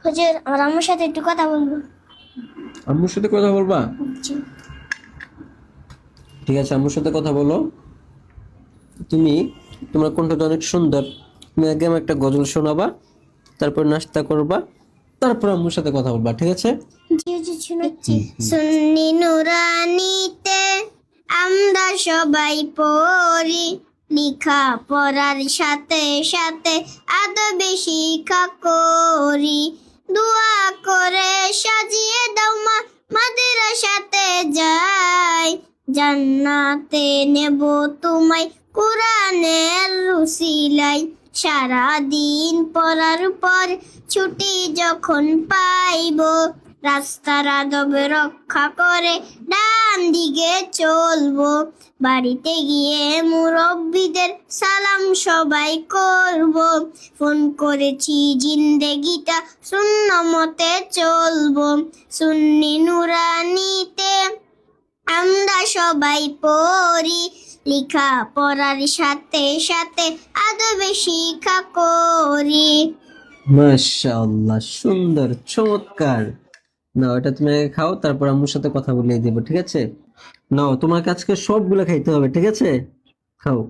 হুজুর আমার আম্মুর সাথে একটু কথা বলবো। আম্মুর সাথে কথা বলবা? জি। ঠিক আছে, আম্মুর সাথে কথা বলো। তুমি, তোমার কণ্ঠটা অনেক সুন্দর। তুমি আগে আমার একটা গজল শোনাবা, তারপর নাস্তা করবা, তারপর আম্মুর সাথে কথা বলবা, ঠিক আছে? জি হুজুর শোনাচ্ছি। সুন্নি নুরানিতে আমরা সবাই পড়ি, লেখা পড়ার সাথে সাথে আদবে শিক্ষা করি। দোয়া করে সাজিয়ে দাও মা, মাদ্রাসাতে যাই, জান্নাতে নেব তোমায় কোরআনের রুসিলাই। সারা দিন পড়ার পর ছুটি যখন পাইব, রাস্তার আদব রক্ষা করে ডান দিকে চলবো। বাড়িতে গিয়ে মুরব্বিদের সালাম সবাই করব। ফোন করেছি জিন্দেগিটা শূন্য মতে চলবো। সুন্নি নুরানিতে আমরা সবাই পড়ি, লেখা পড়ার সাথে সাথে আদবে শিক্ষা করি। মাশাআল্লাহ, সুন্দর, চমৎকার। নাও এটা তুমি আগে খাও, তারপর আম্মুর সাথে কথা বলিয়ে দেবো, ঠিক আছে? নাও, তোমাকে আজকে সবগুলো খাইতে হবে, ঠিক আছে? খাও।